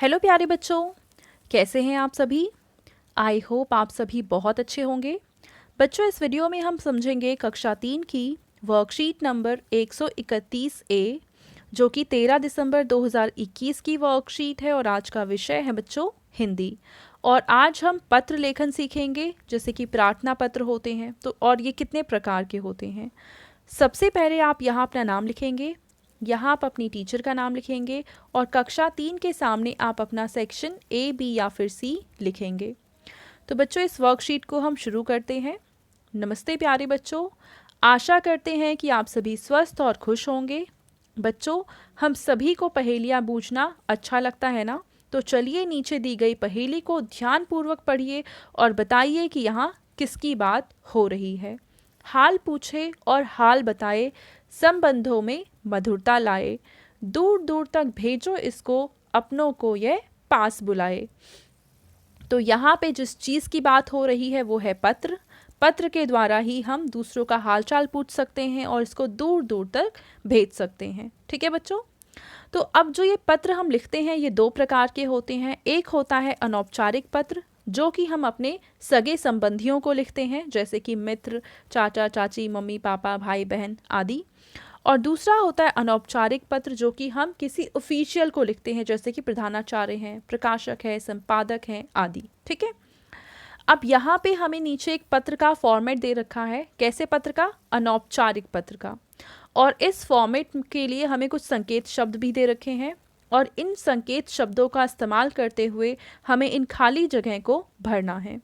Hello प्यारे बच्चों, कैसे हैं आप सभी। आई होप आप सभी बहुत अच्छे होंगे। बच्चों, इस वीडियो में हम समझेंगे कक्षा 3 की वर्कशीट नंबर 131 ए, जो कि 13 दिसंबर 2021 की वर्कशीट है और आज का विषय है बच्चों हिंदी। और आज हम पत्र लेखन सीखेंगे, जैसे कि प्रार्थना पत्र होते हैं तो, और ये कितने प्रकार के होते हैं। सबसे पहले आप यहाँ अपना नाम लिखेंगे, यहाँ आप अपनी टीचर का नाम लिखेंगे और कक्षा 3 के सामने आप अपना सेक्शन ए, बी या फिर सी लिखेंगे। तो बच्चों, इस वर्कशीट को हम शुरू करते हैं। नमस्ते प्यारे बच्चों, आशा करते हैं कि आप सभी स्वस्थ और खुश होंगे। बच्चों, हम सभी को पहेलियाँ बूझना अच्छा लगता है ना, तो चलिए नीचे दी गई पहेली को ध्यानपूर्वक पढ़िए और बताइए कि यहाँ किसकी बात हो रही है। हाल पूछे और हाल बताए, संबंधों में मधुरता लाए, दूर दूर तक भेजो इसको, अपनों को ये पास बुलाए। तो यहाँ पे जिस चीज़ की बात हो रही है वो है पत्र। पत्र के द्वारा ही हम दूसरों का हालचाल पूछ सकते हैं और इसको दूर दूर तक भेज सकते हैं। ठीक है बच्चों। तो अब जो ये पत्र हम लिखते हैं ये दो प्रकार के होते हैं। एक होता है अनौपचारिक पत्र, जो कि हम अपने सगे संबंधियों को लिखते हैं, जैसे कि मित्र, चाचा चाची, मम्मी पापा, भाई बहन आदि। और दूसरा होता है अनौपचारिक पत्र, जो कि हम किसी ऑफिशियल को लिखते हैं, जैसे कि प्रधानाचार्य हैं, प्रकाशक है, संपादक हैं आदि। ठीक है। अब यहाँ पे हमें नीचे एक पत्र का फॉर्मेट दे रखा है। कैसे पत्र का? अनौपचारिक पत्र का। और इस फॉर्मेट के लिए हमें कुछ संकेत शब्द भी दे रखे हैं और इन संकेत शब्दों का इस्तेमाल करते हुए हमें इन खाली जगह को भरना है।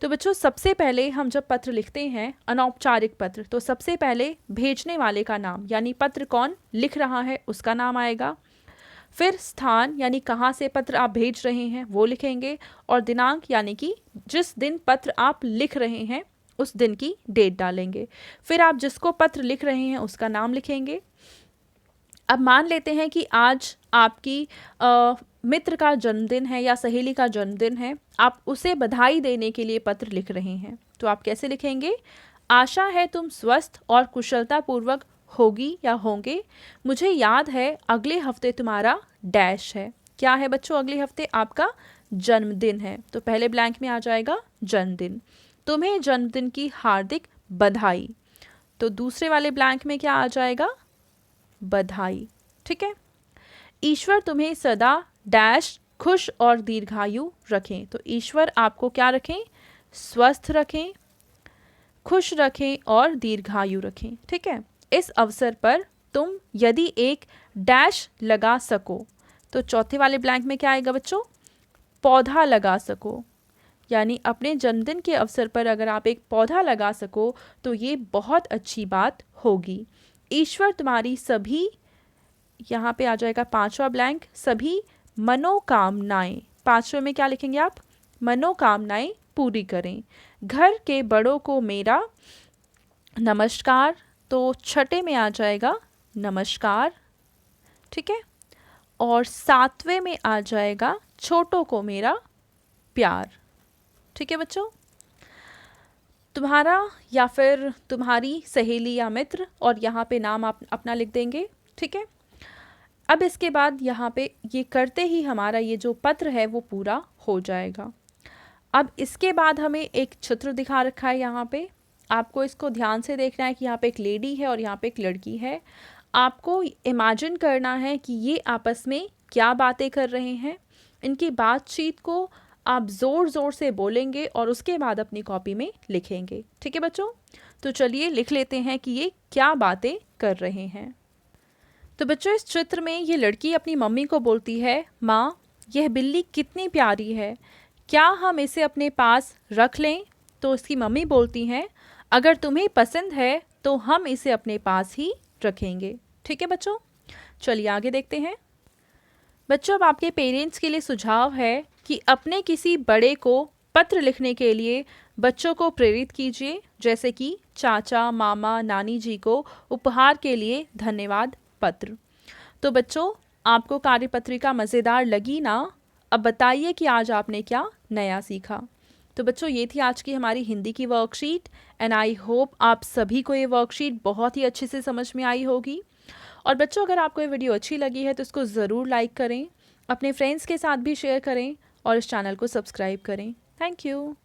तो बच्चों, सबसे पहले हम जब पत्र लिखते हैं अनौपचारिक पत्र, तो सबसे पहले भेजने वाले का नाम, यानी पत्र कौन लिख रहा है उसका नाम आएगा। फिर स्थान, यानी कहाँ से पत्र आप भेज रहे हैं वो लिखेंगे। और दिनांक, यानी कि जिस दिन पत्र आप लिख रहे हैं उस दिन की डेट डालेंगे। फिर आप जिसको पत्र लिख रहे हैं उसका नाम लिखेंगे। अब मान लेते हैं कि आज आपकी मित्र का जन्मदिन है या सहेली का जन्मदिन है, आप उसे बधाई देने के लिए पत्र लिख रहे हैं, तो आप कैसे लिखेंगे? आशा है तुम स्वस्थ और कुशलतापूर्वक होगी या होंगे। मुझे याद है अगले हफ्ते तुम्हारा डैश है। क्या है बच्चों? अगले हफ्ते आपका जन्मदिन है, तो पहले ब्लैंक में आ जाएगा जन्मदिन। तुम्हें जन्मदिन की हार्दिक बधाई। तो दूसरे वाले ब्लैंक में क्या आ जाएगा? बधाई। ठीक है। ईश्वर तुम्हें सदा डैश खुश और दीर्घायु रखें। तो ईश्वर आपको क्या रखें? स्वस्थ रखें, खुश रखें और दीर्घायु रखें। ठीक है। इस अवसर पर तुम यदि एक डैश लगा सको, तो चौथे वाले ब्लैंक में क्या आएगा बच्चों? पौधा लगा सको। यानी अपने जन्मदिन के अवसर पर अगर आप एक पौधा लगा सको तो ये बहुत अच्छी बात होगी। ईश्वर तुम्हारी सभी, यहाँ पे आ जाएगा पांचवा ब्लैंक, सभी मनोकामनाएं। पांचवे में क्या लिखेंगे आप? मनोकामनाएं पूरी करें। घर के बड़ों को मेरा नमस्कार। तो छठे में आ जाएगा नमस्कार। ठीक है। और सातवें में आ जाएगा छोटों को मेरा प्यार। ठीक है बच्चों। तुम्हारा या फिर तुम्हारी सहेली या मित्र, और यहाँ पे नाम आप अपना लिख देंगे। ठीक है। अब इसके बाद यहाँ पे ये करते ही हमारा ये जो पत्र है वो पूरा हो जाएगा। अब इसके बाद हमें एक चित्र दिखा रखा है यहाँ पे। आपको इसको ध्यान से देखना है कि यहाँ पे एक लेडी है और यहाँ पे एक लड़की है। आपको इमेजिन करना है कि ये आपस में क्या बातें कर रहे हैं। इनकी बातचीत को आप ज़ोर ज़ोर से बोलेंगे और उसके बाद अपनी कॉपी में लिखेंगे। ठीक है बच्चों। तो चलिए लिख लेते हैं कि ये क्या बातें कर रहे हैं। तो बच्चों, इस चित्र में ये लड़की अपनी मम्मी को बोलती है, माँ यह बिल्ली कितनी प्यारी है, क्या हम इसे अपने पास रख लें? तो इसकी मम्मी बोलती हैं, अगर तुम्हें पसंद है तो हम इसे अपने पास ही रखेंगे। ठीक है बच्चों। चलिए आगे देखते हैं। बच्चों, अब आपके पेरेंट्स के लिए सुझाव है कि अपने किसी बड़े को पत्र लिखने के लिए बच्चों को प्रेरित कीजिए, जैसे कि चाचा, मामा, नानी जी को उपहार के लिए धन्यवाद पत्र। तो बच्चों, आपको कार्यपत्रिका मज़ेदार लगी ना? अब बताइए कि आज आपने क्या नया सीखा। तो बच्चों, ये थी आज की हमारी हिंदी की वर्कशीट एंड आई होप आप सभी को ये वर्कशीट बहुत ही अच्छे से समझ में आई होगी। और बच्चों, अगर आपको ये वीडियो अच्छी लगी है तो इसको ज़रूर लाइक करें अपने फ्रेंड्स के साथ भी शेयर करें और इस चैनल को सब्सक्राइब करें। Thank you.